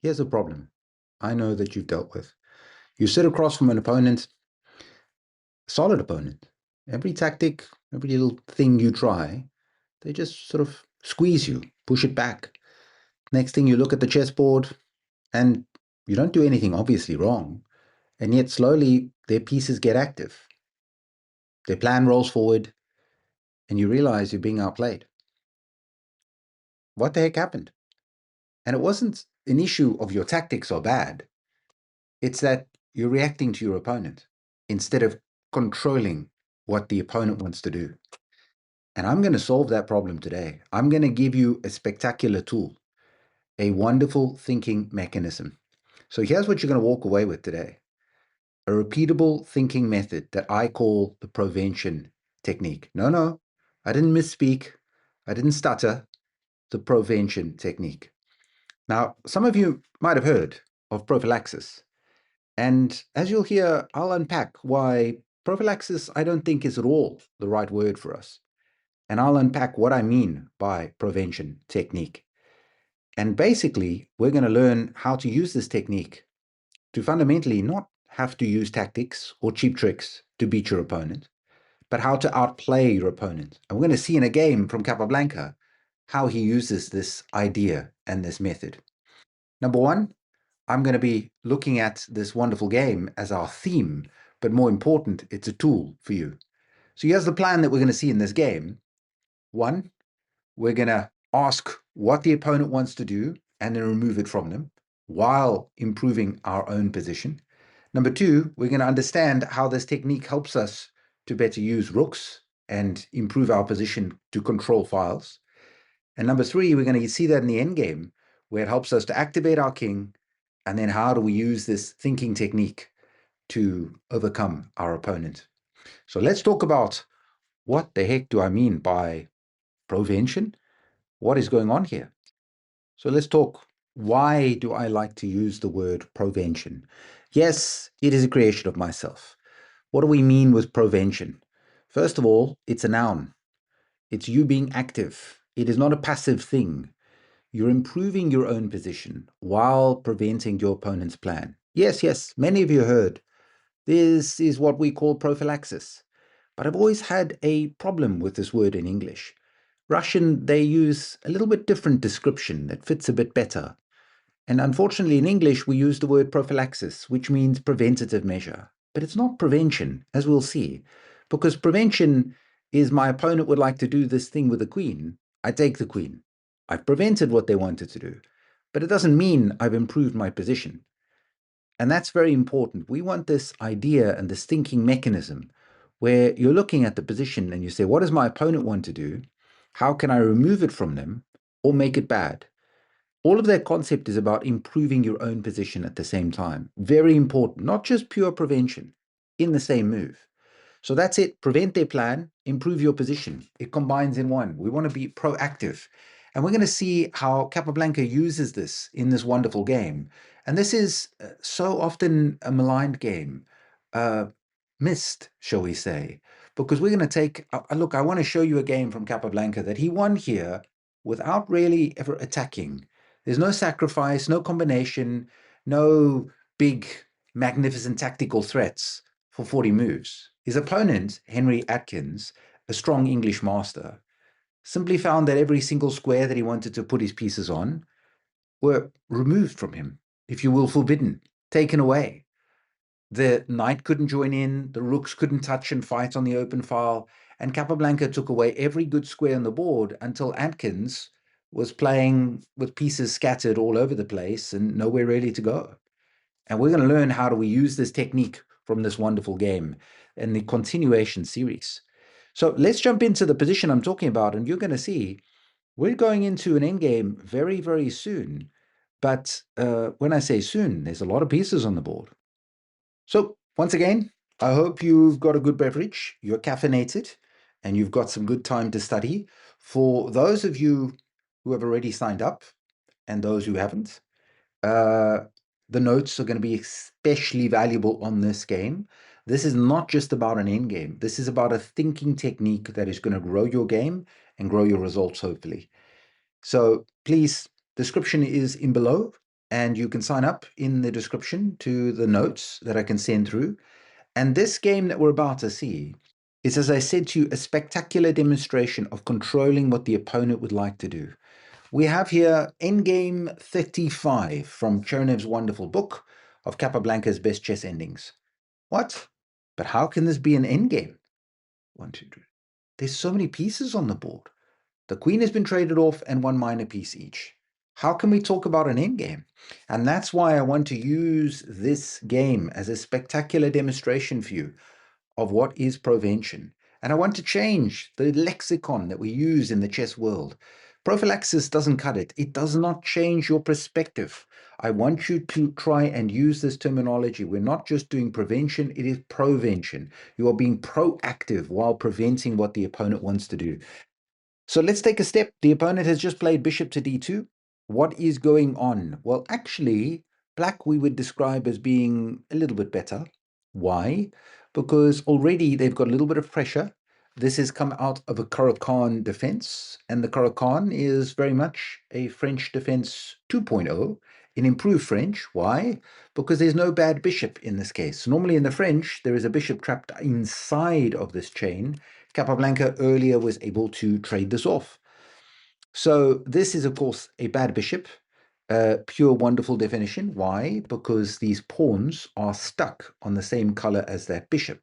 Here's a problem I know that you've dealt with. You sit across from an opponent, solid opponent. Every tactic, every little thing you try, they just sort of squeeze you, push it back. Next thing you look at the chessboard and you don't do anything obviously wrong. And yet slowly their pieces get active. Their plan rolls forward and you realize you're being outplayed. What the heck happened? And it wasn't an issue of your tactics are bad. It's that you're reacting to your opponent instead of controlling what the opponent wants to do. And I'm going to solve that problem today. I'm going to give you a spectacular tool, a wonderful thinking mechanism. So here's what you're going to walk away with today: a repeatable thinking method that I call the Provention Technique. No, I didn't misspeak. I didn't stutter. The Provention Technique. Now, some of you might have heard of prophylaxis. And as you'll hear, I'll unpack why prophylaxis I don't think is at all the right word for us. And I'll unpack what I mean by prevention technique. And basically, we're going to learn how to use this technique to fundamentally not have to use tactics or cheap tricks to beat your opponent, but how to outplay your opponent. And we're going to see in a game from Capablanca how he uses this idea and this method. Number one, I'm going to be looking at this wonderful game as our theme, but more important, it's a tool for you. So here's the plan that we're going to see in this game. One, we're going to ask what the opponent wants to do and then remove it from them while improving our own position. Number two, we're going to understand how this technique helps us to better use rooks and improve our position to control files. And number three, we're going to see that in the endgame, where it helps us to activate our king. And then how do we use this thinking technique to overcome our opponent? So let's talk about what the heck do I mean by prevention? What is going on here? So let's talk. Why do I like to use the word prevention? Yes, it is a creation of myself. What do we mean with prevention? First of all, it's a noun. It's you being active. It is not a passive thing. You're improving your own position while preventing your opponent's plan. Yes, many of you heard. This is what we call prophylaxis. But I've always had a problem with this word in English. Russian, they use a little bit different description that fits a bit better. And unfortunately, in English, we use the word prophylaxis, which means preventative measure. But it's not prevention, as we'll see, because prevention is my opponent would like to do this thing with the queen. I take the queen. I've prevented what they wanted to do. But it doesn't mean I've improved my position. And that's very important. We want this idea and this thinking mechanism where you're looking at the position and you say, what does my opponent want to do? How can I remove it from them or make it bad? All of that concept is about improving your own position at the same time. Very important, not just pure prevention in the same move. So that's it. Prevent their plan, improve your position. It combines in one. We want to be proactive. And we're going to see how Capablanca uses this in this wonderful game. And this is so often a maligned game, missed, shall we say, because we're going to take a look. I want to show you a game from Capablanca that he won here without really ever attacking. There's no sacrifice, no combination, no big, magnificent tactical threats for 40 moves. His opponent, Henry Atkins, a strong English master, simply found that every single square that he wanted to put his pieces on were removed from him, if you will, forbidden, taken away. The knight couldn't join in, the rooks couldn't touch and fight on the open file, and Capablanca took away every good square on the board until Atkins was playing with pieces scattered all over the place and nowhere really to go. And we're going to learn how do we use this technique from this wonderful game in the continuation series. So let's jump into the position I'm talking about, and you're going to see we're going into an endgame very, very soon. But when I say soon, there's a lot of pieces on the board. So once again, I hope you've got a good beverage, you're caffeinated, and you've got some good time to study. For those of you who have already signed up and those who haven't, the notes are going to be especially valuable on this game. This is not just about an end game. This is about a thinking technique that is going to grow your game and grow your results, hopefully. So please, description is in below. and you can sign up in the description to the notes that I can send through. And this game that we're about to see is, as I said to you, a spectacular demonstration of controlling what the opponent would like to do. We have here Endgame 35 from Chernev's wonderful book of Capablanca's best chess endings. What? But how can this be an endgame? 1, 2, 3. There's so many pieces on the board. The queen has been traded off and one minor piece each. How can we talk about an endgame? And that's why I want to use this game as a spectacular demonstration for you of what is Provention. And I want to change the lexicon that we use in the chess world. Prophylaxis doesn't cut it. It does not change your perspective. I want you to try and use this terminology. We're not just doing prevention, it is provention. You are being proactive while preventing what the opponent wants to do. So let's take a step. The opponent has just played bishop to d2. What is going on? Well, actually, black we would describe as being a little bit better. Why? Because already they've got a little bit of pressure. This has come out of a caro-kann defense, and the caro-kann is very much a French defense 2.0, in improved French. Why? Because there's no bad bishop in this case. Normally in the French, there is a bishop trapped inside of this chain. Capablanca earlier was able to trade this off. So this is, of course, a bad bishop. Pure wonderful definition. Why? Because these pawns are stuck on the same color as that bishop.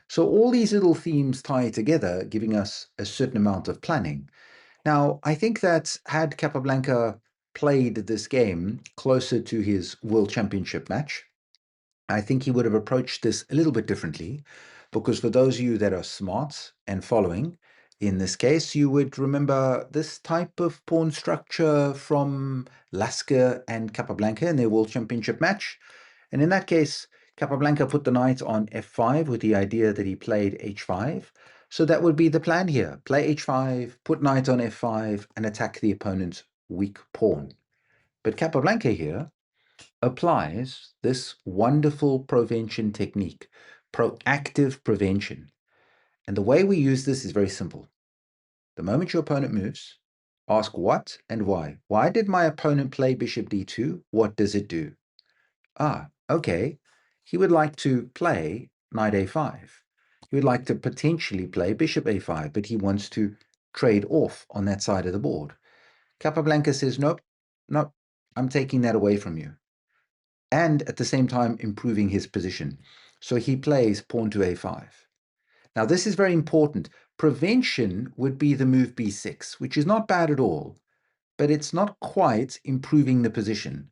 So all these little themes tie together, giving us a certain amount of planning. Now, I think that had Capablanca played this game closer to his World Championship match, I think he would have approached this a little bit differently, because for those of you that are smart and following, in this case, you would remember this type of pawn structure from Lasker and Capablanca in their World Championship match. And in that case, Capablanca put the knight on f5 with the idea that he played h5. So that would be the plan here. Play h5, put knight on f5, and attack the opponent's weak pawn. But Capablanca here applies this wonderful prevention technique, proactive prevention. And the way we use this is very simple. The moment your opponent moves, ask what and why. Why did my opponent play bishop d2? What does it do? Ah, okay. He would like to play knight a5. He would like to potentially play bishop a5, but he wants to trade off on that side of the board. Capablanca says, nope, nope, I'm taking that away from you, and at the same time improving his position. So he plays pawn to a5. Now this is very important. Prevention would be the move b6, which is not bad at all, but it's not quite improving the position.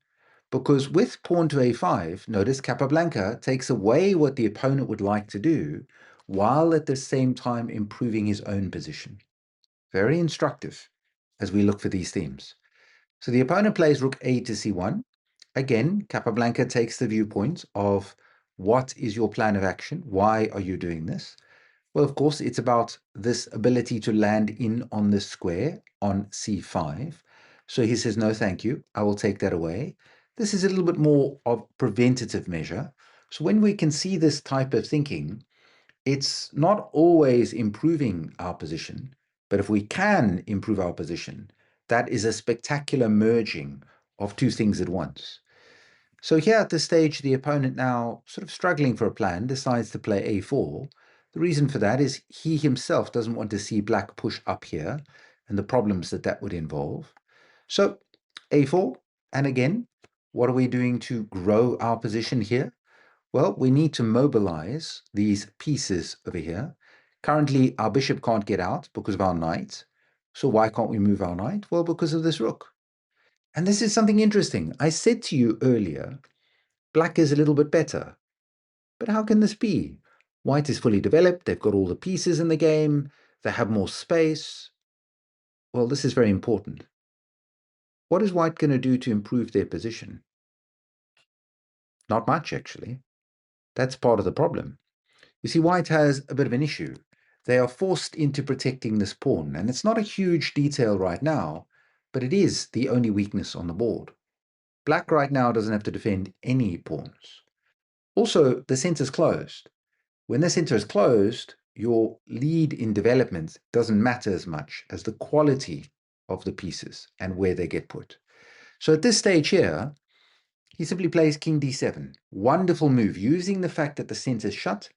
Because with pawn to a5, notice Capablanca takes away what the opponent would like to do, while at the same time improving his own position. Very instructive as we look for these themes. So the opponent plays rook a to c1. Again, Capablanca takes the viewpoint of what is your plan of action? Why are you doing this? Well, of course, it's about this ability to land in on this square on c5. So he says, no, thank you. I will take that away. This is a little bit more of preventative measure. So when we can see this type of thinking, it's not always improving our position, but if we can improve our position, that is a spectacular merging of two things at once. So here at this stage, the opponent, now sort of struggling for a plan, decides to play a4. The reason for that is he himself doesn't want to see black push up here and the problems that that would involve. So a4, and again, what are we doing to grow our position here? Well, we need to mobilize these pieces over here. Currently, our bishop can't get out because of our knight. So why can't we move our knight? Well, because of this rook. And this is something interesting. I said to you earlier, black is a little bit better. But how can this be? White is fully developed. They've got all the pieces in the game. They have more space. Well, this is very important. What is white going to do to improve their position? Not much, actually. That's part of the problem. You see, white has a bit of an issue. They are forced into protecting this pawn, and it's not a huge detail right now, but it is the only weakness on the board. Black right now doesn't have to defend any pawns. Also, the center's closed. When the center is closed, your lead in development doesn't matter as much as the quality of the pieces and where they get put. So at this stage here, he simply plays king d7. Wonderful move, using the fact that the center's shut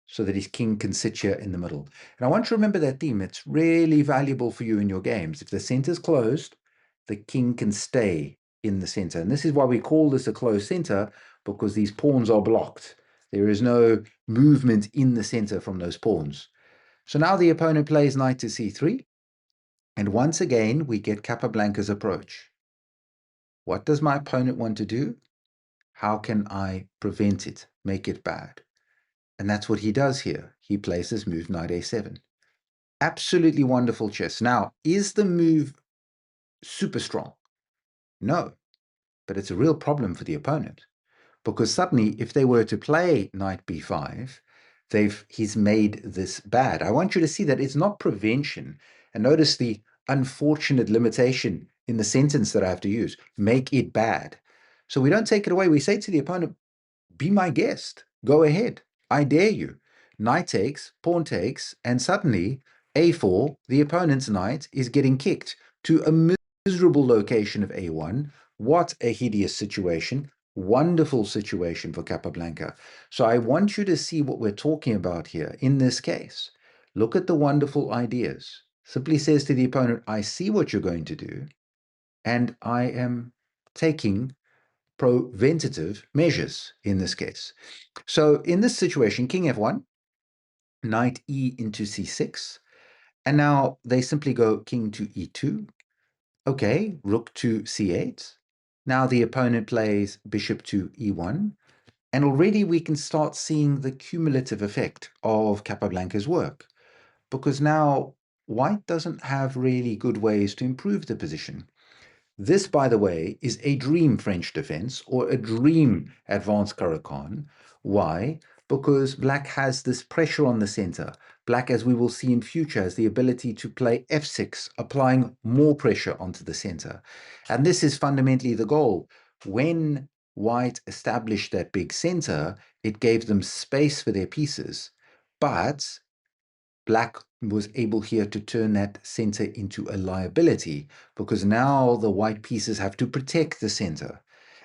so that his king can sit here in the middle. And I want you to remember that theme. It's really valuable for you in your games. If the center's closed, the king can stay in the center. And this is why we call this a closed center, because these pawns are blocked. There is no movement in the center from those pawns. So now the opponent plays knight to c3. And once again, we get Capablanca's approach. What does my opponent want to do? How can I prevent it, make it bad? And that's what he does here. He plays this move, knight a7. Absolutely wonderful chess. Now, is the move super strong? No, but it's a real problem for the opponent, because suddenly, if they were to play knight b5, he's made this bad. I want you to see that it's not prevention. And notice the unfortunate limitation in the sentence that I have to use, make it bad. So we don't take it away. We say to the opponent, be my guest. Go ahead. I dare you. Knight takes, pawn takes, and suddenly a4, the opponent's knight, is getting kicked to a miserable location of a1. What a hideous situation. Wonderful situation for Capablanca. So I want you to see what we're talking about here in this case. Look at the wonderful ideas. Simply says to the opponent, I see what you're going to do, and I am taking preventative measures in this case. So in this situation, king f1, knight e into c6, and now they simply go king to e2. Okay, rook to c8. Now the opponent plays bishop to e1, and already we can start seeing the cumulative effect of Capablanca's work, because now white doesn't have really good ways to improve the position. This, by the way, is a dream French defense or a dream advanced caro-kann. Why? Because black has this pressure on the center. Black, as we will see in future, has the ability to play f6, applying more pressure onto the center. And this is fundamentally the goal. When white established that big center, it gave them space for their pieces. But black was able here to turn that center into a liability, because now the white pieces have to protect the center.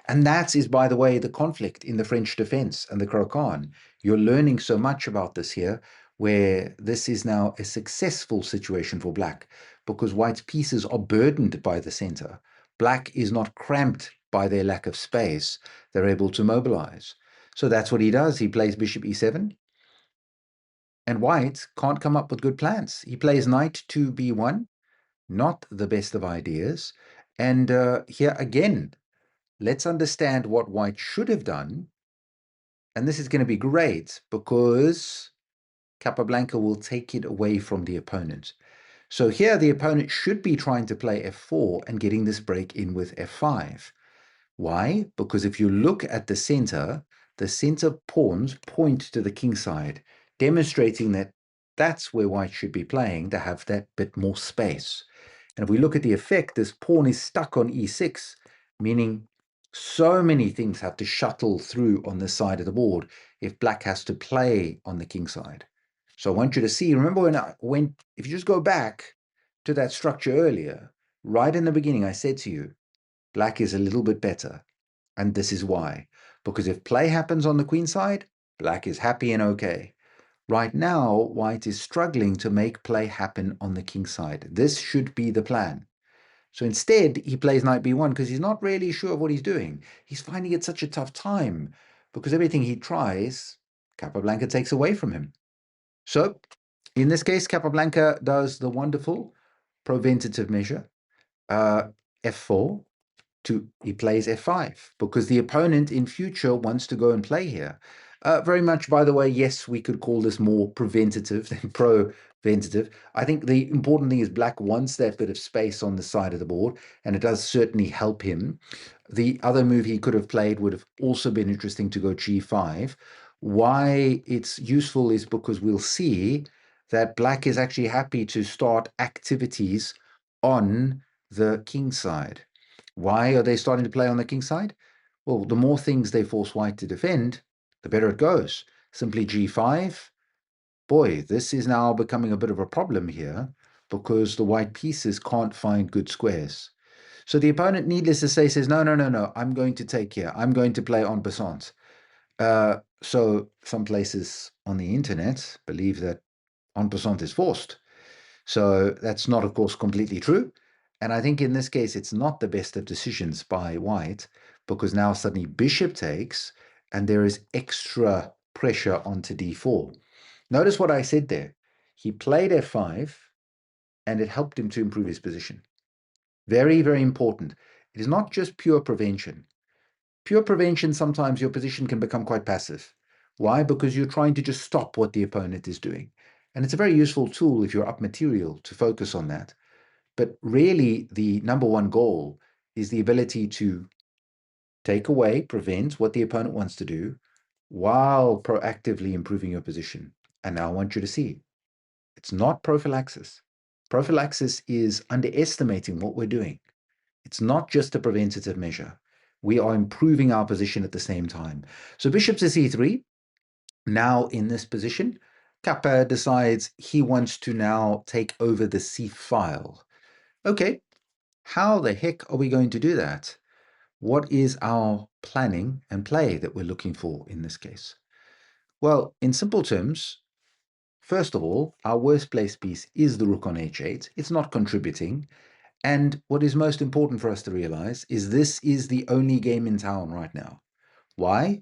And that is, by the way, the conflict in the French defense and the caro-kann. You're learning so much about this here, where this is now a successful situation for black, because white's pieces are burdened by the center. Black is not cramped by their lack of space. They're able to mobilize. So that's what he does. He plays bishop e7. And white can't come up with good plans. He plays knight to b1, not the best of ideas. And here again, let's understand what white should have done. And this is going to be great, because Capablanca will take it away from the opponent. So here the opponent should be trying to play f4 and getting this break in with f5. Why? Because if you look at the center pawns point to the king side, demonstrating that that's where white should be playing to have that bit more space. And if we look at the effect, this pawn is stuck on e6, meaning so many things have to shuttle through on this side of the board if black has to play on the king side. So I want you to see, remember if you just go back to that structure earlier, right in the beginning, I said to you, black is a little bit better. And this is why. Because if play happens on the queen side, black is happy and okay. Right now, white is struggling to make play happen on the king side. This should be the plan. So instead, he plays knight b1 because he's not really sure of what he's doing. He's finding it such a tough time because everything he tries, Capablanca takes away from him. So in this case, Capablanca does the wonderful preventative measure, f4, he plays f5, because the opponent in future wants to go and play here. Very much, by the way, yes, we could call this more preventative than preventative. I think the important thing is black wants that bit of space on the side of the board, and it does certainly help him. The other move he could have played would have also been interesting, to go g5. Why it's useful is because we'll see that black is actually happy to start activities on the king side. Why are they starting to play on the king side? Well, the more things they force white to defend, the better it goes. Simply g5. Boy, this is now becoming a bit of a problem here, because the white pieces can't find good squares. So the opponent, needless to say, says, no, no, no, no, I'm going to take here. I'm going to play en passant. So some places on the internet believe that en passant is forced. So that's not, of course, completely true. And I think in this case, it's not the best of decisions by white, because now suddenly bishop takes, and there is extra pressure onto d4. Notice what I said there. He played f5, and it helped him to improve his position. Very, very important. It is not just pure prevention. Pure prevention, sometimes your position can become quite passive. Why? Because you're trying to just stop what the opponent is doing. And it's a very useful tool if you're up material to focus on that. But really, the number one goal is the ability to take away, prevent what the opponent wants to do while proactively improving your position. And now I want you to see, it's not prophylaxis. Prophylaxis is underestimating what we're doing. It's not just a preventative measure. We are improving our position at the same time. So bishop to c3. Now in this position, Kappa decides he wants to now take over the c file. Okay, how the heck are we going to do that? What is our planning and play that we're looking for in this case? Well, in simple terms, first of all, our worst placed piece is the rook on h8. It's not contributing. And what is most important for us to realize is this is the only game in town right now. Why?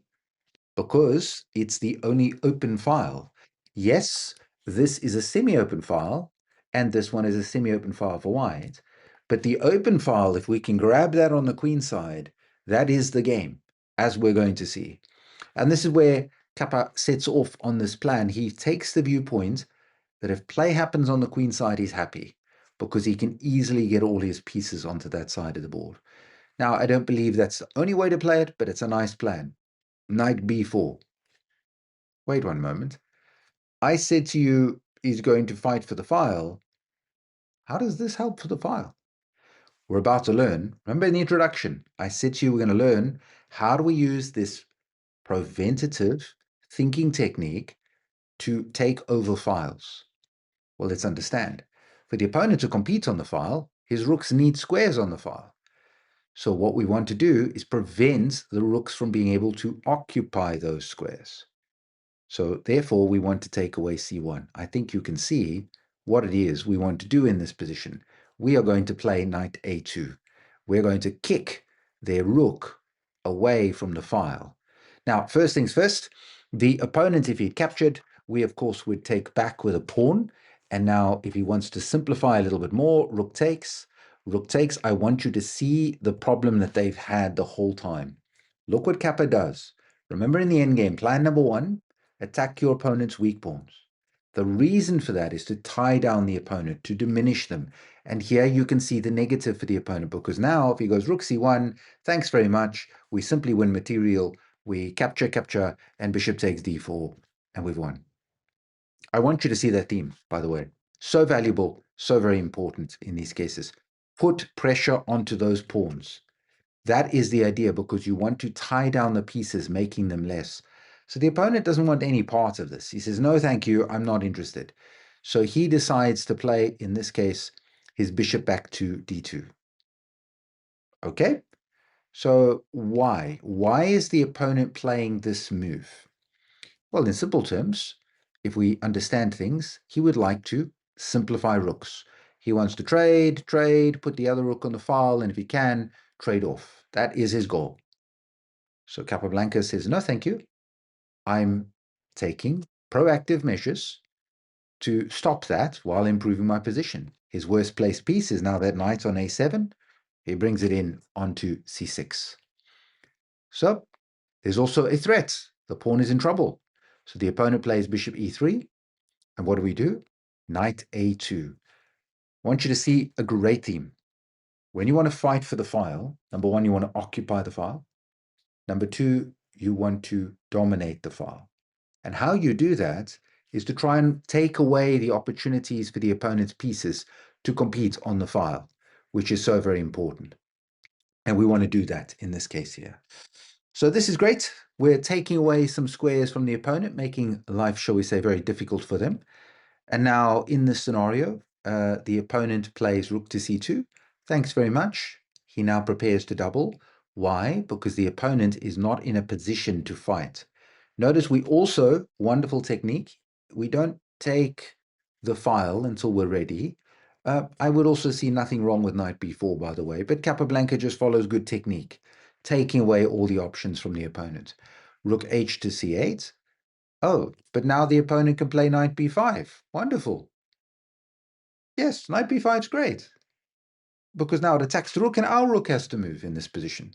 Because it's the only open file. Yes, this is a semi-open file, and this one is a semi-open file for white. But the open file, if we can grab that on the queen side, that is the game, as we're going to see. And this is where Kappa sets off on this plan. He takes the viewpoint that if play happens on the queen side, he's happy, because he can easily get all his pieces onto that side of the board. Now, I don't believe that's the only way to play it, but it's a nice plan. Knight b4. Wait one moment. I said to you he's going to fight for the file. How does this help for the file? We're about to learn. Remember in the introduction, I said to you we're going to learn how do we use this preventative thinking technique to take over files. Well, let's understand. For the opponent to compete on the file, his rooks need squares on the file. So what we want to do is prevent the rooks from being able to occupy those squares. So therefore, we want to take away c1. I think you can see what it is we want to do in this position. We are going to play knight a2. We're going to kick their rook away from the file. Now, first things first, the opponent, if he'd captured, we, of course, would take back with a pawn. And now, if he wants to simplify a little bit more, rook takes. Rook takes, I want you to see the problem that they've had the whole time. Look what Kappa does. Remember in the endgame, plan number one, attack your opponent's weak pawns. The reason for that is to tie down the opponent, to diminish them. And here you can see the negative for the opponent, because now if he goes rook c1, thanks very much, we simply win material, we capture, and bishop takes d4, and we've won. I want you to see that theme, by the way. So valuable, so very important in these cases. Put pressure onto those pawns. That is the idea, because you want to tie down the pieces, making them less. So the opponent doesn't want any part of this. He says, no, thank you, I'm not interested. So he decides to play, in this case, his bishop back to d2. Okay? So why? Why is the opponent playing this move? Well, in simple terms, if we understand things, he would like to simplify rooks. He wants to trade, put the other rook on the file, and if he can, trade off. That is his goal. So Capablanca says, no, thank you. I'm taking proactive measures to stop that while improving my position. His worst placed piece is now that knight on a7. He brings it in onto c6. So there's also a threat. The pawn is in trouble. So the opponent plays bishop e3. And what do? Knight a2. I want you to see a great theme. When you want to fight for the file, number one, you want to occupy the file. Number two, you want to dominate the file. And how you do that is to try and take away the opportunities for the opponent's pieces to compete on the file, which is so very important. And we want to do that in this case here. So this is great. We're taking away some squares from the opponent, making life, shall we say, very difficult for them. And now in this scenario, the opponent plays rook to c2. Thanks very much. He now prepares to double. Why? Because the opponent is not in a position to fight. Notice we also, wonderful technique, we don't take the file until we're ready. I would also see nothing wrong with knight b4, by the way, but Capablanca just follows good technique, taking away all the options from the opponent. Rook h to c8. Oh, but now the opponent can play knight b5. Wonderful. Yes, knight b5 is great, because now it attacks the rook, and our rook has to move in this position.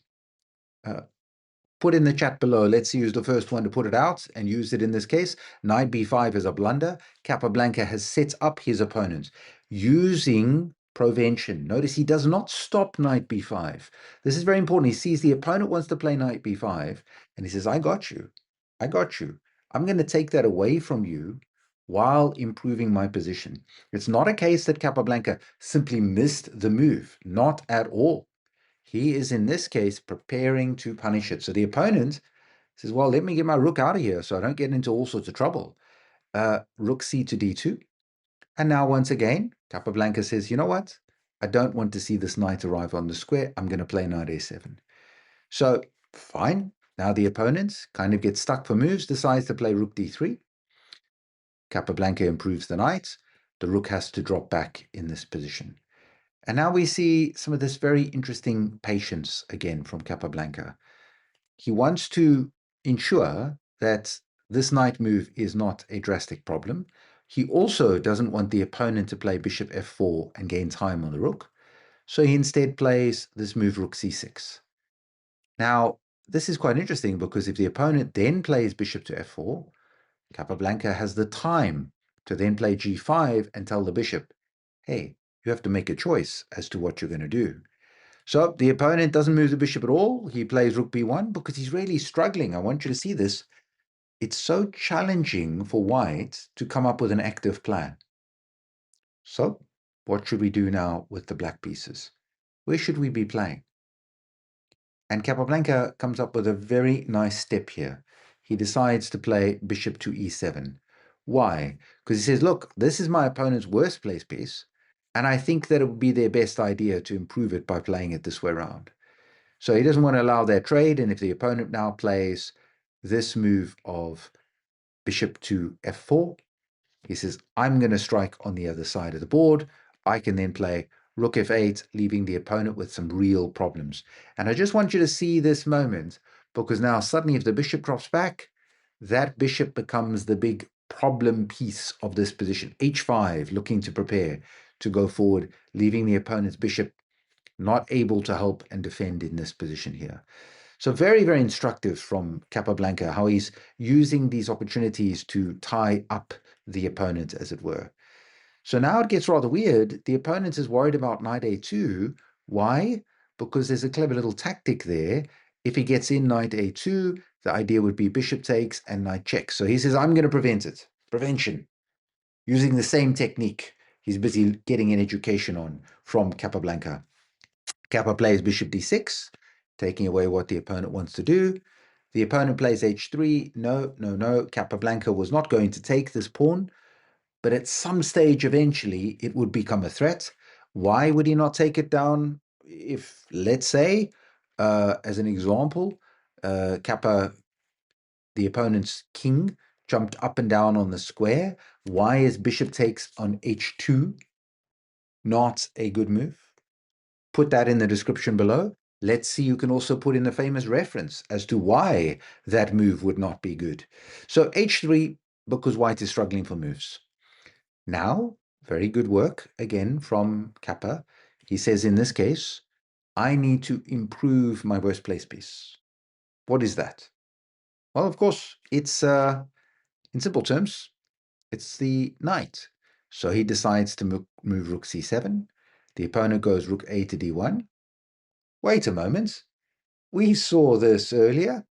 Put in the chat below. Let's use the first one to put it out and use it in this case. Knight b5 is a blunder. Capablanca has set up his opponent using Provention. Notice he does not stop knight b5. This is very important. He sees the opponent wants to play knight b5, and he says, I got you. I got you. I'm going to take that away from you while improving my position. It's not a case that Capablanca simply missed the move. Not at all. He is, in this case, preparing to punish it. So the opponent says, well, let me get my rook out of here so I don't get into all sorts of trouble. Rook c to d2. And now, once again, Capablanca says, you know what? I don't want to see this knight arrive on the square. I'm going to play knight a7. So, fine. Now the opponent kind of gets stuck for moves, decides to play rook d3. Capablanca improves the knight. The rook has to drop back in this position. And now we see some of this very interesting patience again from Capablanca. He wants to ensure that this knight move is not a drastic problem. He also doesn't want the opponent to play bishop f4 and gain time on the rook. So he instead plays this move rook c6. Now, this is quite interesting because if the opponent then plays bishop to f4, Capablanca has the time to then play g5 and tell the bishop, hey, you have to make a choice as to what you're going to do. So the opponent doesn't move the bishop at all. He plays rook b1 because he's really struggling. I want you to see this. It's so challenging for white to come up with an active plan. So what should we do now with the black pieces? Where should we be playing? And Capablanca comes up with a very nice step here. He decides to play bishop to e7. Why? Because he says, look, this is my opponent's worst place piece, and I think that it would be their best idea to improve it by playing it this way around. So he doesn't want to allow their trade, and if the opponent now plays this move of bishop to f4, he says, I'm going to strike on the other side of the board. I can then play rook f8, leaving the opponent with some real problems. And I just want you to see this moment, because now suddenly if the bishop drops back, that bishop becomes the big problem piece of this position. h5, looking to prepare to go forward, leaving the opponent's bishop not able to help and defend in this position here. So very, very instructive from Capablanca, how he's using these opportunities to tie up the opponent, as it were. So now it gets rather weird. The opponent is worried about knight a2. Why? Because there's a clever little tactic there. If he gets in knight a2, the idea would be bishop takes and knight checks. So he says, I'm going to prevent it. Prevention. Using the same technique he's busy getting an education on from Capablanca. Capa plays bishop d6, taking away what the opponent wants to do. The opponent plays h3. No, no, no. Capablanca was not going to take this pawn, but at some stage, eventually, it would become a threat. Why would he not take it down? If, let's say, as an example, Kappa, the opponent's king, jumped up and down on the square. Why is bishop takes on h2 not a good move? Put that in the description below. Let's see, you can also put in the famous reference as to why that move would not be good. So h3, because white is struggling for moves. Now, very good work, again, from Kappa. He says, in this case, I need to improve my worst place piece. What is that? Well, of course, it's, in simple terms, it's the knight. So he decides to move rook c7. The opponent goes rook a to d1. Wait a moment. We saw this earlier.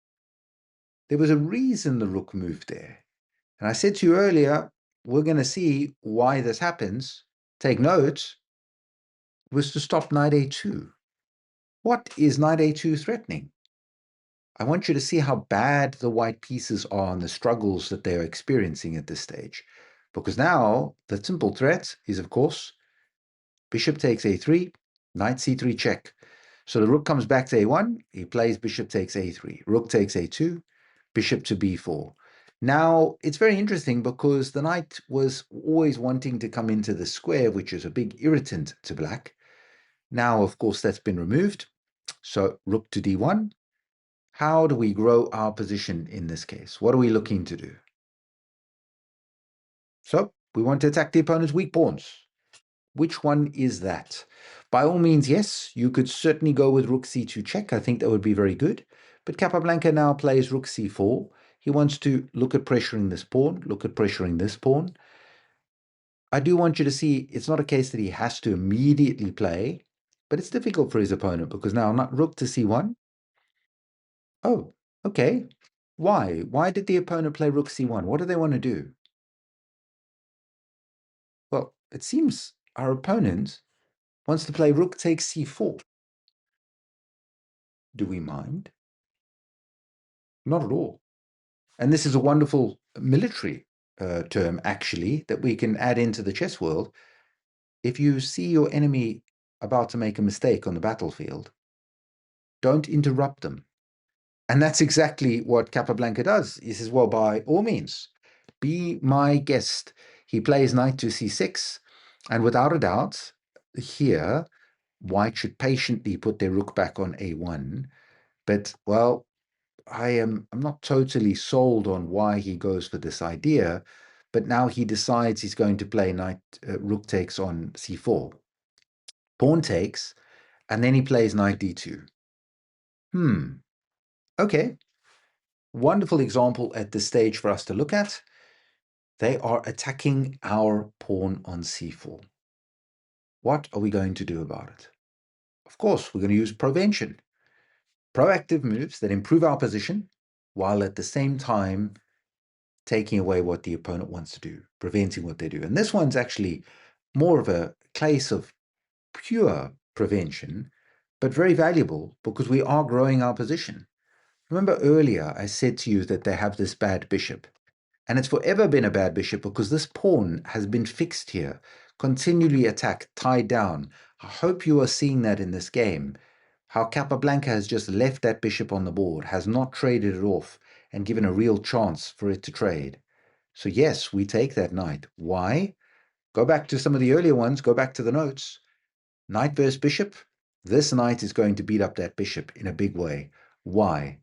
There was a reason the rook moved there. And I said to you earlier, we're going to see why this happens. Take note, was to stop knight a2. What is knight a2 threatening? I want you to see how bad the white pieces are and the struggles that they are experiencing at this stage. Because now, the simple threat is, of course, bishop takes a3, knight c3 check. So the rook comes back to a1. He plays bishop takes a3. Rook takes a2. Bishop to b4. Now, it's very interesting because the knight was always wanting to come into the square, which is a big irritant to black. Now, of course, that's been removed. So rook to d1. How do we grow our position in this case? What are we looking to do? So we want to attack the opponent's weak pawns. Which one is that? By all means, yes, you could certainly go with rook c2 check. I think that would be very good. But Capablanca now plays rook c4. He wants to look at pressuring this pawn, look at pressuring this pawn. I do want you to see it's not a case that he has to immediately play, but it's difficult for his opponent because now not rook to c1. Oh, okay. Why? Why did the opponent play rook c1? What do they want to do? Well, it seems our opponent wants to play rook takes c4. Do we mind? Not at all. And this is a wonderful military term, actually, that we can add into the chess world. If you see your enemy about to make a mistake on the battlefield, don't interrupt them. And that's exactly what Capablanca does. He says, well, by all means, be my guest. He plays knight to c6, and without a doubt, here, white should patiently put their rook back on a1. But, well, I'm not totally sold on why he goes for this idea, but now he decides he's going to play rook takes on c4. Pawn takes, and then he plays knight d2. Okay. Wonderful example at this stage for us to look at. They are attacking our pawn on c4. What are we going to do about it? Of course, we're going to use Provention. Proactive moves that improve our position while at the same time taking away what the opponent wants to do, preventing what they do. And this one's actually more of a case of pure prevention, but very valuable because we are growing our position. Remember earlier I said to you that they have this bad bishop, and it's forever been a bad bishop because this pawn has been fixed here, continually attacked, tied down. I hope you are seeing that in this game, how Capablanca has just left that bishop on the board, has not traded it off, and given a real chance for it to trade. So yes, we take that knight. Why? Go back to some of the earlier ones, go back to the notes. Knight versus bishop. This knight is going to beat up that bishop in a big way. Why?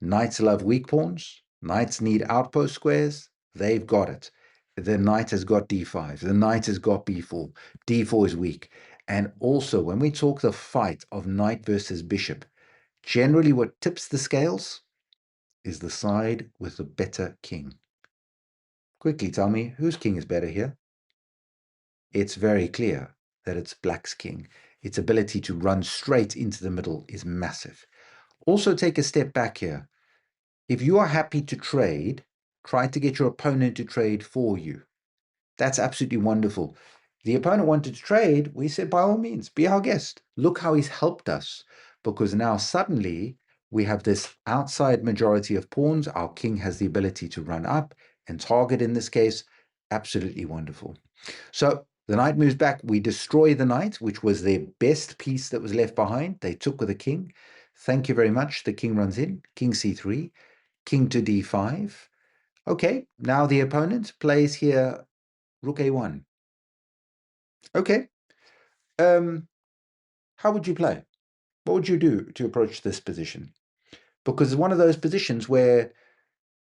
Knights love weak pawns. Knights need outpost squares. They've got it. The knight has got d5. The knight has got b4. d4 is weak. And also, when we talk the fight of knight versus bishop, generally what tips the scales is the side with the better king. Quickly tell me, whose king is better here? It's very clear that it's black's king. Its ability to run straight into the middle is massive. Also, take a step back here. If you are happy to trade, try to get your opponent to trade for you. That's absolutely wonderful. The opponent wanted to trade. We said, by all means, be our guest. Look how he's helped us, because now suddenly we have this outside majority of pawns. Our king has the ability to run up and target in this case. Absolutely wonderful. So the knight moves back. We destroy the knight, which was their best piece that was left behind. They took with the king. Thank you very much. The king runs in. King c3. King to d5. Okay, now the opponent plays here rook a1. Okay. How would you play? What would you do to approach this position? Because it's one of those positions where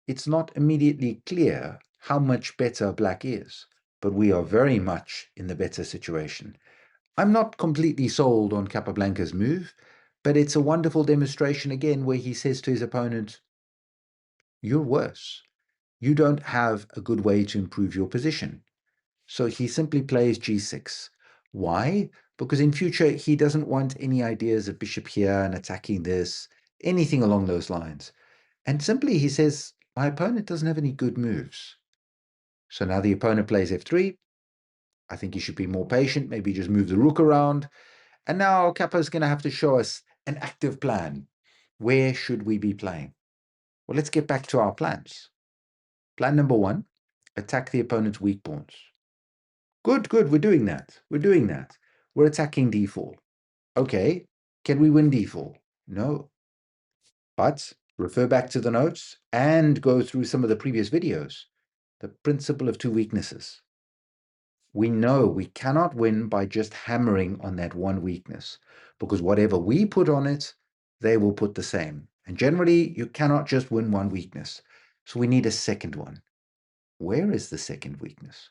it's not immediately clear how much better black is, but we are very much in the better situation. I'm not completely sold on Capablanca's move, but it's a wonderful demonstration again where he says to his opponent, you're worse. You don't have a good way to improve your position. So he simply plays g6. Why? Because in future, he doesn't want any ideas of bishop here and attacking this, anything along those lines. And simply he says, my opponent doesn't have any good moves. So now the opponent plays f3. I think he should be more patient, maybe just move the rook around. And now Kappa's going to have to show us an active plan. Where should we be playing? Well, let's get back to our plans. Plan number one, attack the opponent's weak pawns. Good, we're doing that. We're attacking d4. Okay, Can we win d4? No. But refer back to the notes and go through some of the previous videos. The principle of two weaknesses. We know we cannot win by just hammering on that one weakness, because whatever we put on it, they will put the same. And generally, you cannot just win one weakness. So we need a second one. Where is the second weakness?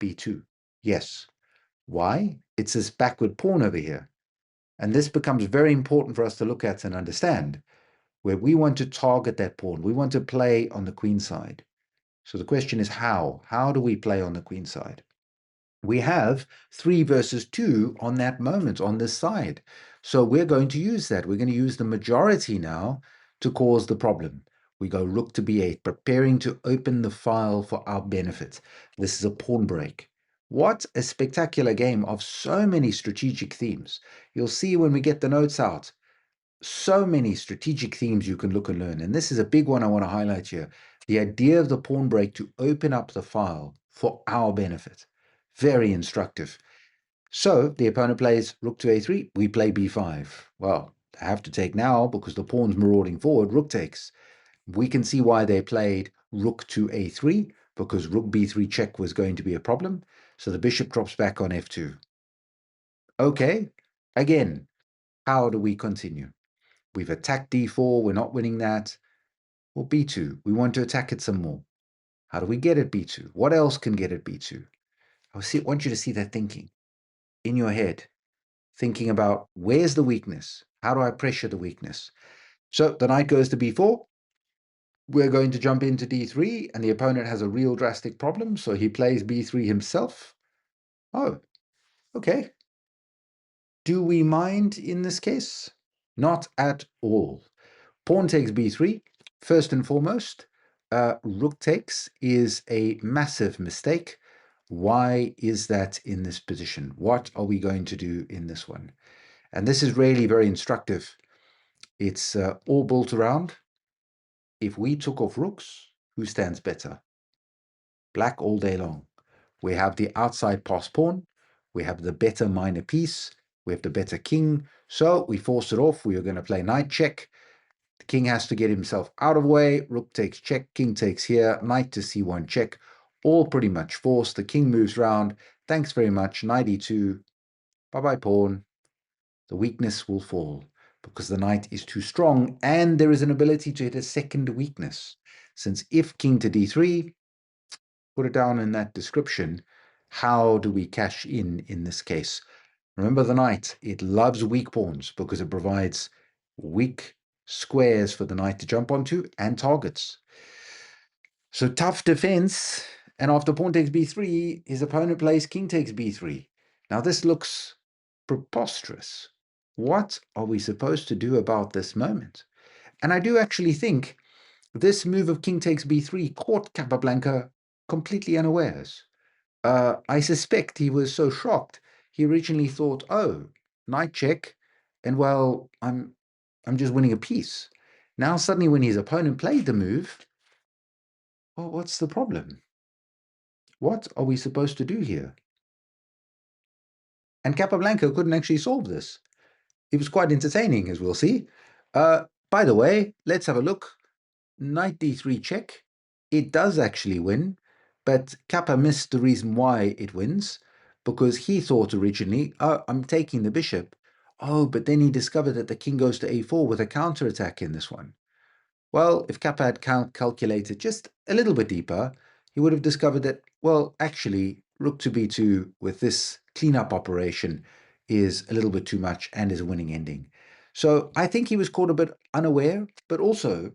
b2. Yes. Why? It's this backward pawn over here. And this becomes very important for us to look at and understand, where we want to target that pawn. We want to play on the queen side. So the question is how? How do we play on the queen side? We have 3 versus 2 on that moment, on this side. So we're going to use that. We're going to use the majority now to cause the problem. We go rook to b8, preparing to open the file for our benefit. This is a pawn break. What a spectacular game of so many strategic themes. You'll see when we get the notes out, so many strategic themes you can look and learn. And this is a big one I want to highlight here. The idea of the pawn break to open up the file for our benefit. Very instructive. So the opponent plays rook to a3, we play b5. Well, I have to take now because the pawn's marauding forward, rook takes. We can see why they played rook to a3, because rook b3 check was going to be a problem. So the bishop drops back on f2. Okay, again, how do we continue? We've attacked d4, we're not winning that. Well, b2, we want to attack it some more. How do we get at b2? What else can get at b2? I want you to see that thinking in your head, thinking about where's the weakness? How do I pressure the weakness? So the knight goes to b4. We're going to jump into d3, and the opponent has a real drastic problem, so he plays b3 himself. Oh, okay. Do we mind in this case? Not at all. Pawn takes b3. First and foremost, rook takes is a massive mistake. Why is that in this position? What are we going to do in this one? And this is really very instructive. It's all built around, if we took off rooks, who stands better? Black all day long. We have the outside pass pawn. We have the better minor piece. We have the better king. So we force it off. We are going to play knight check. The king has to get himself out of the way. Rook takes check. King takes here. Knight to c1 check. All pretty much forced. The king moves round. Thanks very much. Knight e2. Bye-bye pawn. The weakness will fall because the knight is too strong, and there is an ability to hit a second weakness. Since if king to d3, put it down in that description, how do we cash in this case? Remember the knight, it loves weak pawns because it provides weak squares for the knight to jump onto and targets. So tough defense, and after pawn takes b3, his opponent plays king takes b3. Now this looks preposterous. What are we supposed to do about this moment? And I do actually think this move of king takes b3 caught Capablanca completely unawares. I suspect he was so shocked, he originally thought, oh, knight check, and well, I'm just winning a piece. Now suddenly when his opponent played the move, well, what's the problem? What are we supposed to do here? And Capablanca couldn't actually solve this. It was quite entertaining, as we'll see. By the way, let's have a look. Knight d3 check. It does actually win, but Kappa missed the reason why it wins, because he thought originally, oh, I'm taking the bishop. Oh, but then he discovered that the king goes to a4 with a counterattack in this one. Well, if Kappa had calculated just a little bit deeper, he would have discovered that, well, actually, rook to b2 with this cleanup operation is a little bit too much and is a winning ending. So I think he was caught a bit unaware, but also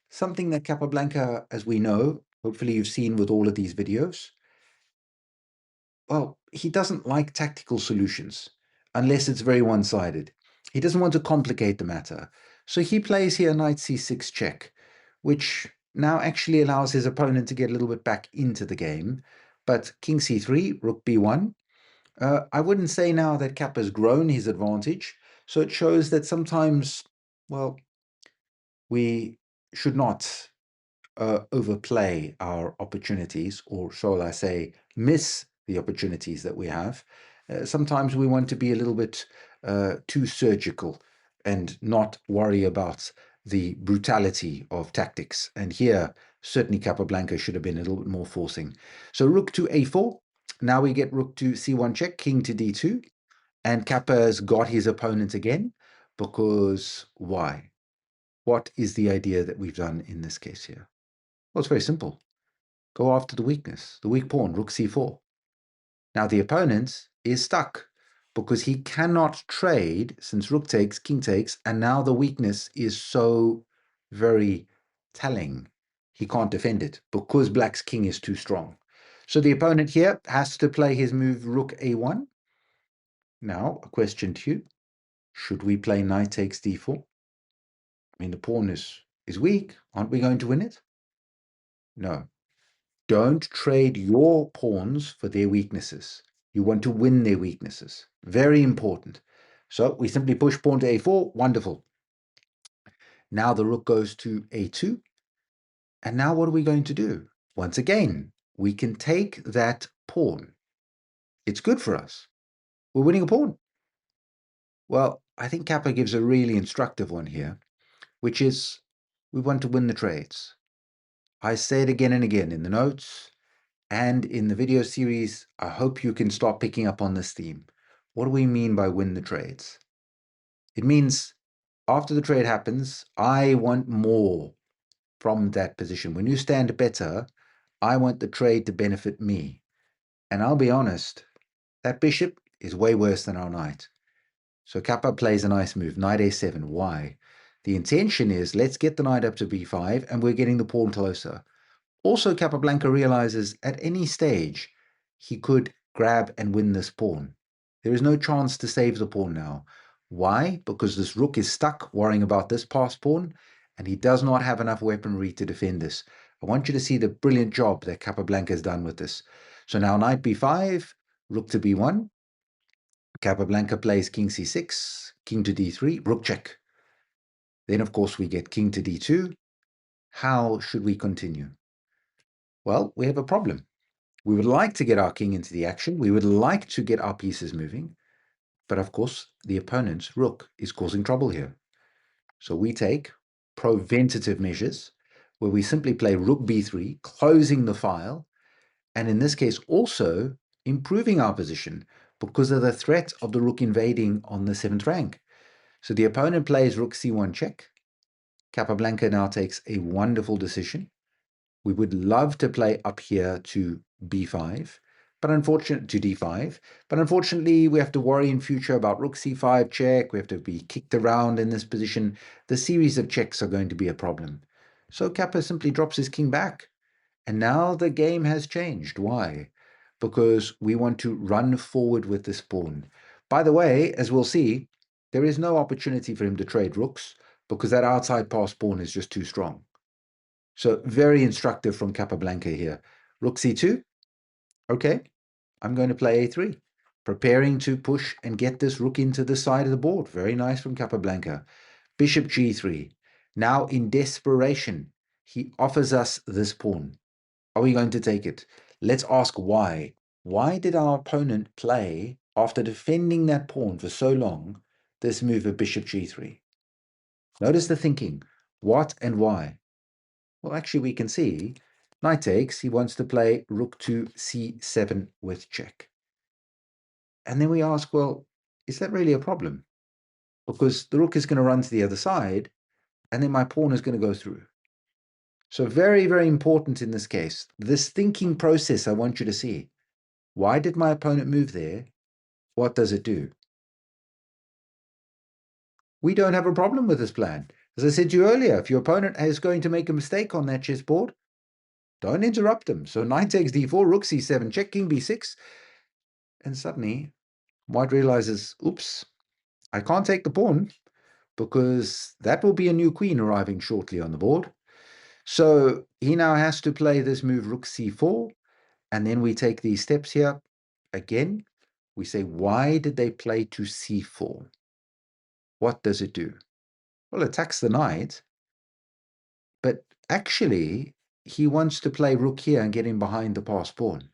something that Capablanca, as we know, hopefully you've seen with all of these videos, well, he doesn't like tactical solutions unless it's very one-sided. He doesn't want to complicate the matter. So he plays here knight c6 check, which now actually allows his opponent to get a little bit back into the game. But king c3, rook b1. I wouldn't say now that Kappa's grown his advantage. So it shows that sometimes, well, we should not overplay our opportunities, or shall I say, miss the opportunities that we have. Sometimes we want to be a little bit too surgical and not worry about the brutality of tactics. And here, certainly Capablanca should have been a little bit more forcing. So rook to a4. Now we get rook to c1 check, king to d2. And Kappa's got his opponent again, because why? What is the idea that we've done in this case here? Well, it's very simple. Go after the weakness, the weak pawn, rook c4. Now the opponent is stuck because he cannot trade since rook takes, king takes, and now the weakness is so very telling. He can't defend it because black's king is too strong. So the opponent here has to play his move rook a1. Now, a question to you. Should we play knight takes d4? I mean, the pawn is weak. Aren't we going to win it? No. Don't trade your pawns for their weaknesses. You want to win their weaknesses. Very important. So we simply push pawn to a4. Wonderful. Now the rook goes to a2. And now what are we going to do? Once again, we can take that pawn. It's good for us. We're winning a pawn. Well, I think Kappa gives a really instructive one here, which is we want to win the trades. I say it again and again in the notes and in the video series. I hope you can start picking up on this theme. What do we mean by win the trades? It means after the trade happens, I want more from that position. When you stand better, I want the trade to benefit me. And I'll be honest, that bishop is way worse than our knight. So Kappa plays a nice move, knight a7. Why? The intention is let's get the knight up to b5 and we're getting the pawn closer. Also, Capablanca realizes at any stage he could grab and win this pawn. There is no chance to save the pawn now. Why? Because this rook is stuck worrying about this passed pawn, and he does not have enough weaponry to defend this. I want you to see the brilliant job that Capablanca has done with this. So now knight b5, rook to b1. Capablanca plays king c6, king to d3, rook check. Then, of course, we get king to d2. How should we continue? Well, we have a problem. We would like to get our king into the action. We would like to get our pieces moving. But of course, the opponent's rook is causing trouble here. So we take preventative measures where we simply play rook b3, closing the file, and in this case also improving our position because of the threat of the rook invading on the 7th rank. So the opponent plays rook c1 check. Capablanca now takes a wonderful decision. We would love to play up here to b5, but unfortunately to d5. But unfortunately, we have to worry in future about rook c5 check. We have to be kicked around in this position. The series of checks are going to be a problem. So Kappa simply drops his king back. And now the game has changed. Why? Because we want to run forward with this pawn. By the way, as we'll see, there is no opportunity for him to trade rooks because that outside pass pawn is just too strong. So very instructive from Capablanca here. Rook c2. Okay, I'm going to play a3. Preparing to push and get this rook into the side of the board. Very nice from Capablanca. Bishop g3. Now in desperation, he offers us this pawn. Are we going to take it? Let's ask why. Why did our opponent play, after defending that pawn for so long, this move of bishop g3? Notice the thinking. What and why? Well, actually, we can see knight takes. He wants to play rook to c7 with check. And then we ask, well, is that really a problem? Because the rook is going to run to the other side, and then my pawn is going to go through. So very, very important in this case. This thinking process I want you to see. Why did my opponent move there? What does it do? We don't have a problem with this plan. As I said to you earlier, if your opponent is going to make a mistake on that chessboard, don't interrupt them. So knight takes d4, rook c7, check, king b6. And suddenly, white realizes, oops, I can't take the pawn because that will be a new queen arriving shortly on the board. So he now has to play this move rook c4. And then we take these steps here. Again, we say, why did they play to c4? What does it do? Well, it attacks the knight. But actually, he wants to play rook here and get in behind the passed pawn.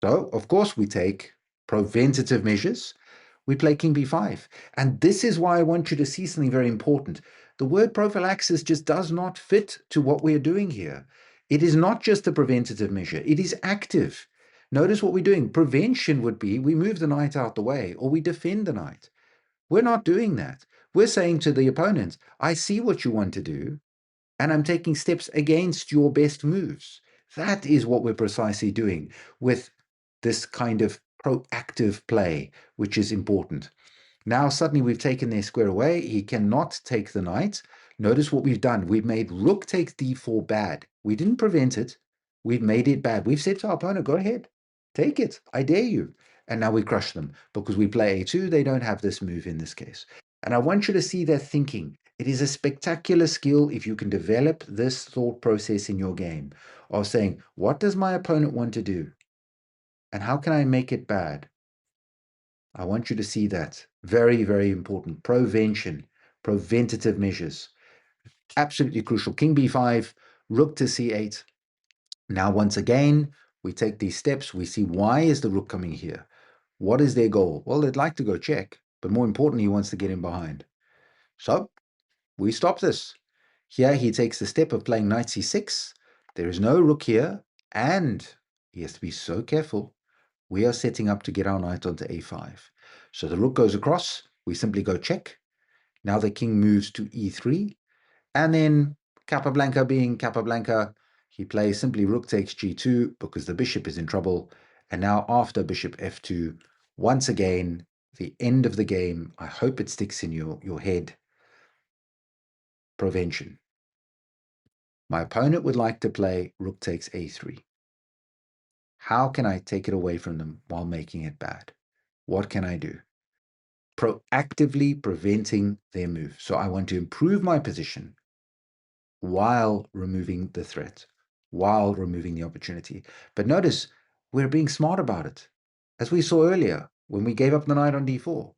So, of course, we take preventative measures. We play king b5. And this is why I want you to see something very important. The word prophylaxis just does not fit to what we're doing here. It is not just a preventative measure, it is active. Notice what we're doing. Prevention would be we move the knight out the way or we defend the knight. We're not doing that. We're saying to the opponent, I see what you want to do, and I'm taking steps against your best moves. That is what we're precisely doing with this kind of proactive play, which is important. Now, suddenly we've taken their square away. He cannot take the knight. Notice what we've done. We've made rook takes d4 bad. We didn't prevent it. We've made it bad. We've said to our opponent, go ahead, take it. I dare you. And now we crush them because we play a2. They don't have this move in this case. And I want you to see their thinking. It is a spectacular skill if you can develop this thought process in your game of saying, what does my opponent want to do? And how can I make it bad? I want you to see that. Very, very important. Prevention, preventative measures. Absolutely crucial. King b5, rook to c8. Now, once again, we take these steps. We see why is the rook coming here? What is their goal? Well, they'd like to go check, but more importantly, he wants to get in behind. So we stop this. Here he takes the step of playing knight c6. There is no rook here, and he has to be so careful. We are setting up to get our knight onto a5. So the rook goes across. We simply go check. Now the king moves to e3. And then Capablanca being Capablanca, he plays simply rook takes g2 because the bishop is in trouble. And now after bishop f2, once again, the end of the game. I hope it sticks in your head. Prevention. My opponent would like to play rook takes a3. How can I take it away from them while making it bad? What can I do? Proactively preventing their move. So I want to improve my position while removing the threat, while removing the opportunity. But notice, we're being smart about it. As we saw earlier, when we gave up the knight on d4,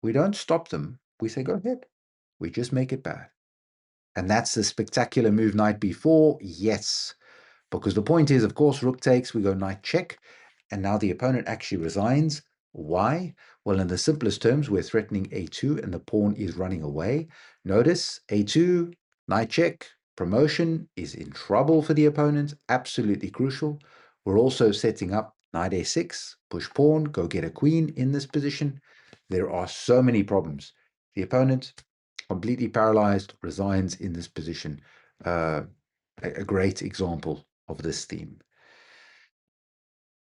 we don't stop them. We say, go ahead. We just make it bad. And that's the spectacular move, knight b4. Yes, because the point is, of course, rook takes, we go knight check, and now the opponent actually resigns. Why? Well, in the simplest terms, we're threatening a2 and the pawn is running away. Notice a2, knight check, promotion is in trouble for the opponent, absolutely crucial. We're also setting up knight a6, push pawn, go get a queen in this position. There are so many problems. The opponent, completely paralyzed, resigns in this position. A great example of this theme.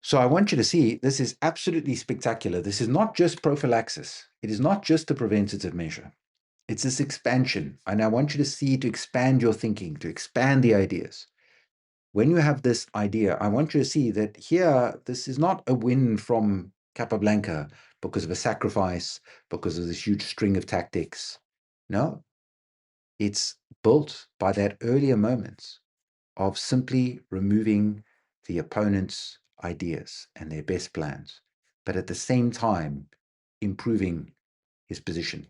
So I want you to see this is absolutely spectacular. This is not just prophylaxis. It is not just a preventative measure. It's this expansion. And I want you to see to expand your thinking, to expand the ideas. When you have this idea, I want you to see that here, this is not a win from Capablanca because of a sacrifice, because of this huge string of tactics. No, it's built by that earlier moment of simply removing the opponent's ideas and their best plans, but at the same time, improving his position.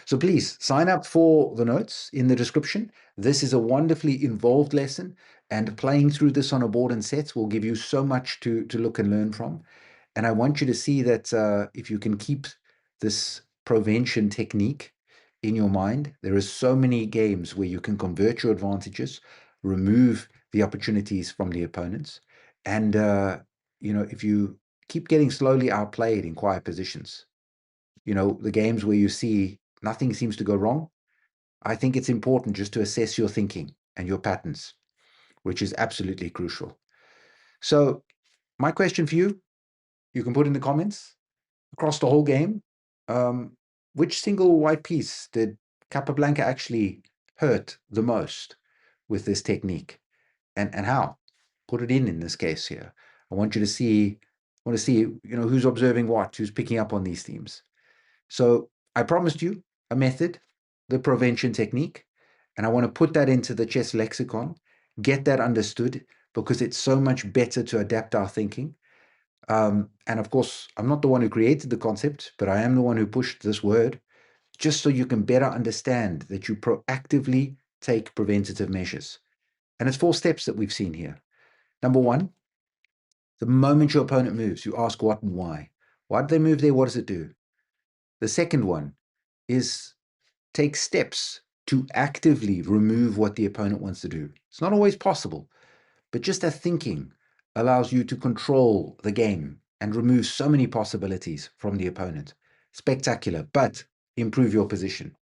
So please sign up for the notes in the description. This is a wonderfully involved lesson, and playing through this on a board and sets will give you so much to look and learn from. And I want you to see that if you can keep this prevention technique in your mind, there are so many games where you can convert your advantages, remove the opportunities from the opponents. And, if you keep getting slowly outplayed in quiet positions, the games where you see nothing seems to go wrong, I think it's important just to assess your thinking and your patterns, which is absolutely crucial. So my question for you, you can put in the comments, across the whole game, which single white piece did Capablanca actually hurt the most with this technique, and how? Put it in this case here. I want you to see, I want to see, who's observing what, who's picking up on these themes. So I promised you a method, the Provention Technique, and I want to put that into the chess lexicon, get that understood, because it's so much better to adapt our thinking. And of course, I'm not the one who created the concept, but I am the one who pushed this word, just so you can better understand that you proactively take preventative measures. And it's 4 steps that we've seen here. Number 1, The moment your opponent moves, you ask what and why. Why did they move there? What does it do? The second one is take steps to actively remove what the opponent wants to do. It's not always possible, but just that thinking allows you to control the game and remove so many possibilities from the opponent. Spectacular, but improve your position.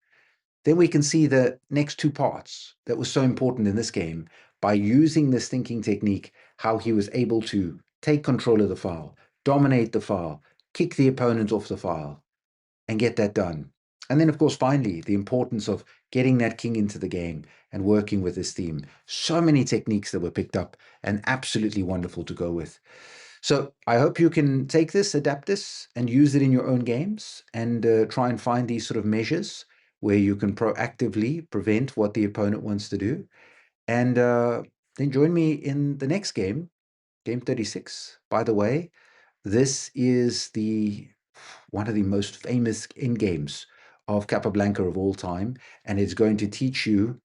Then we can see the next two parts that was so important in this game by using this thinking technique, how he was able to take control of the file, dominate the file, kick the opponent off the file, and get that done. And then, of course, finally, the importance of getting that king into the game and working with this theme. So many techniques that were picked up and absolutely wonderful to go with. So I hope you can take this, adapt this, and use it in your own games and try and find these sort of measures where you can proactively prevent what the opponent wants to do. And then join me in the next game, game 36. By the way, this is the one of the most famous endgames of Capablanca of all time, and it's going to teach you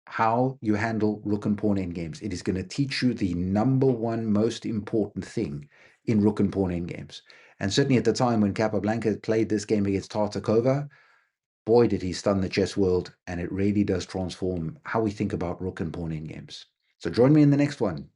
how you handle rook and pawn endgames. It is going to teach you the number one most important thing in rook and pawn endgames. And certainly at the time when Capablanca played this game against Tartakova, boy, did he stun the chess world, and it really does transform how we think about rook and pawn endgames. So join me in the next one.